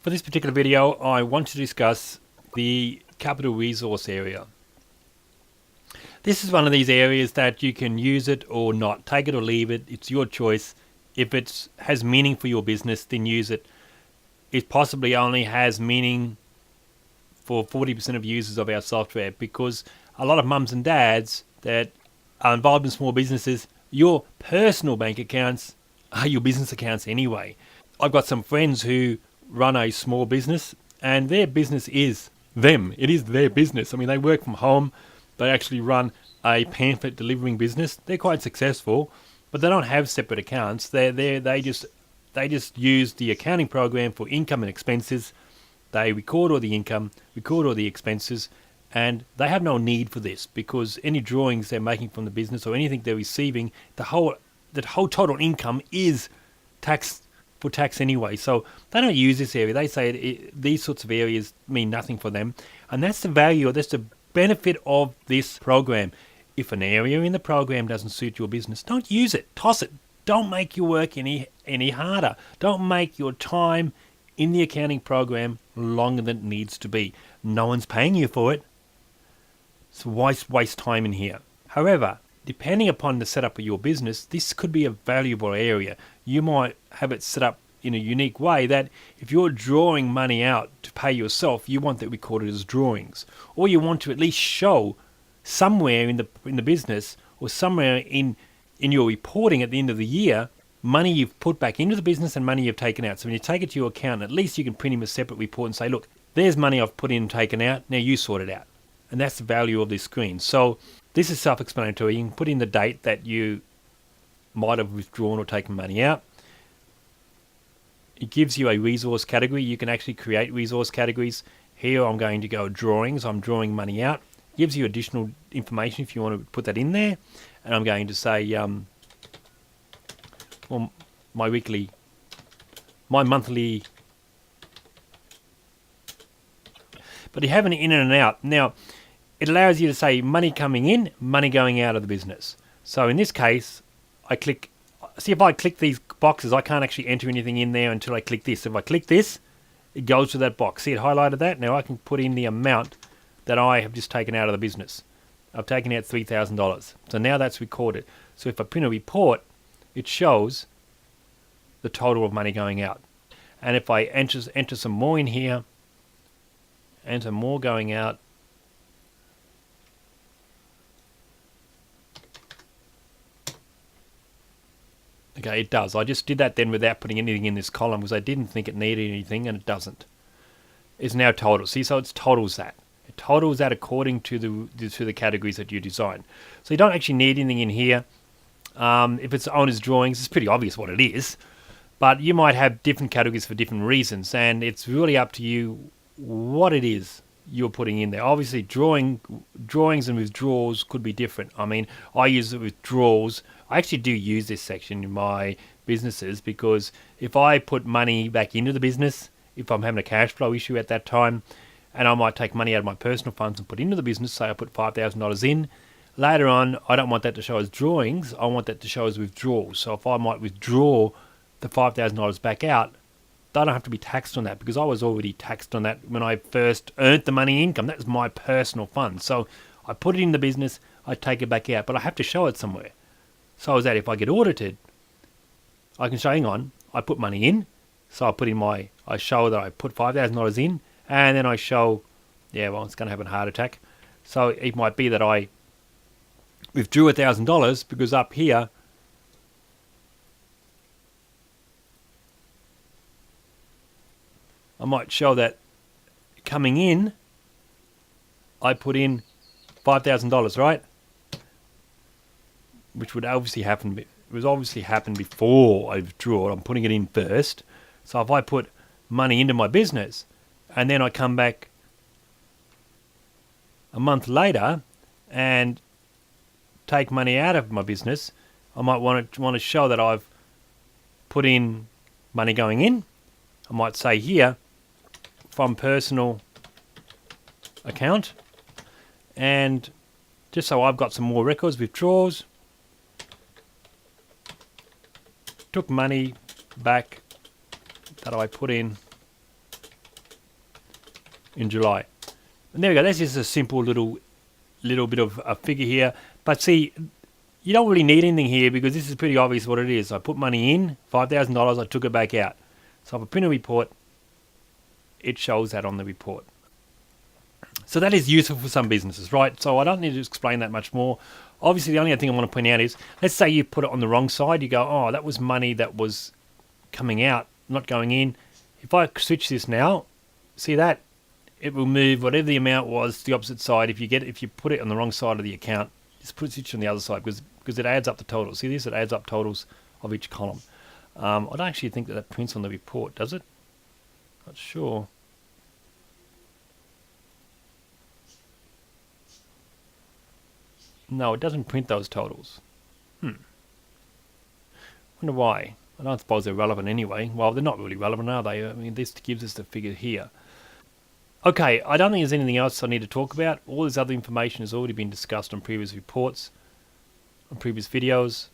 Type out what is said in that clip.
For this particular video, I want to discuss the capital resource area. This is one of these areas that you can use it or not. Take it or leave it. It's your choice. If it has meaning for your business, then use it. It possibly only has meaning for 40% of users of our software, because a lot of mums and dads that are involved in small businesses, your personal bank accounts are your business accounts anyway. I've got some friends who run a small business, and their business is them. It is their business. I mean, they work from home. They actually run a pamphlet delivering business. They're quite successful, but they don't have separate accounts. They just use the accounting program for income and expenses. They record all the income, record all the expenses, and they have no need for this, because any drawings they're making from the business or anything they're receiving, the whole total income is taxed for tax anyway. So they don't use this area. They say these sorts of areas mean nothing for them, and that's the value, or that's the benefit of this program. If an area in the program doesn't suit your business, don't use it. Toss it. Don't make your work any harder. Don't make your time in the accounting program longer than it needs to be. No one's paying you for it, so why waste time in here? However, depending upon the setup of your business, this could be a valuable area. You might have it set up in a unique way that if you're drawing money out to pay yourself, you want that recorded as drawings, or you want to at least show somewhere in the business, or somewhere in your reporting at the end of the year, money you've put back into the business and money you've taken out. So when you take it to your account, at least you can print him a separate report and say, look, there's money I've put in and taken out, now you sort it out. And that's the value of this screen. So this is self-explanatory. You can put in the date that you might have withdrawn or taken money out. It gives you a resource category. You can actually create resource categories. Here I'm going to go drawings. I'm drawing money out. It gives you additional information if you want to put that in there. And I'm going to say, well, my monthly. But you have an in and an out. Now, it allows you to say money coming in, money going out of the business. So in this case, I click. See, if I click these boxes, I can't actually enter anything in there until I click this. If I click this, it goes to that box. See, it highlighted that. Now I can put in the amount that I have just taken out of the business. I've taken out $3,000. So now that's recorded. So if I print a report, it shows the total of money going out. And if I enter some more in here, enter more going out, okay, it does. I just did that then without putting anything in this column because I didn't think it needed anything, and it doesn't. It's now total. See, so it totals that. It totals that according to the categories that you design. So you don't actually need anything in here. If it's owner's drawings, it's pretty obvious what it is. But you might have different categories for different reasons, and it's really up to you what it is you're putting in there. Obviously, drawings and withdrawals could be different. I mean, I use the withdrawals. I actually do use this section in my businesses, because if I put money back into the business, if I'm having a cash flow issue at that time, and I might take money out of my personal funds and put into the business, say I put $5,000 in, later on, I don't want that to show as drawings. I want that to show as withdrawals. So if I might withdraw the $5,000 back out, they don't have to be taxed on that, because I was already taxed on that when I first earned the money income. That was my personal fund. So I put it in the business, I take it back out, but I have to show it somewhere. So is that if I get audited, I can show, hang on, I put money in, so I show that I put $5,000 in, and then I show, yeah, well, it's going to have a heart attack. So it might be that I withdrew $1,000, because up here, I might show that coming in, I put in $5,000, right? Which would obviously happen. It was obviously happened before I withdrew it. I'm putting it in first. So if I put money into my business, and then I come back a month later and take money out of my business, I might want to show that I've put in money going in. I might say here, from personal account, and just so I've got some more records, withdrawals, took money back that I put in in July. And there we go. That's just a simple little bit of a figure here. But see, you don't really need anything here because this is pretty obvious what it is. I put money in, $5,000, I took it back out. So if I print a report, it shows that on the report. So that is useful for some businesses, right? So I don't need to explain that much more. Obviously, the only other thing I want to point out is, let's say you put it on the wrong side. You go, oh, that was money that was coming out, not going in. If I switch this now, see that? It will move whatever the amount was to the opposite side. If you put it on the wrong side of the account, just put it on the other side because it adds up the totals. See this? It adds up totals of each column. I don't actually think that prints on the report, does it? Not sure. No, it doesn't print those totals. Wonder why. I don't suppose they're relevant anyway. Well, they're not really relevant, are they? I mean, this gives us the figure here. Okay, I don't think there's anything else I need to talk about. All this other information has already been discussed on previous reports, on previous videos.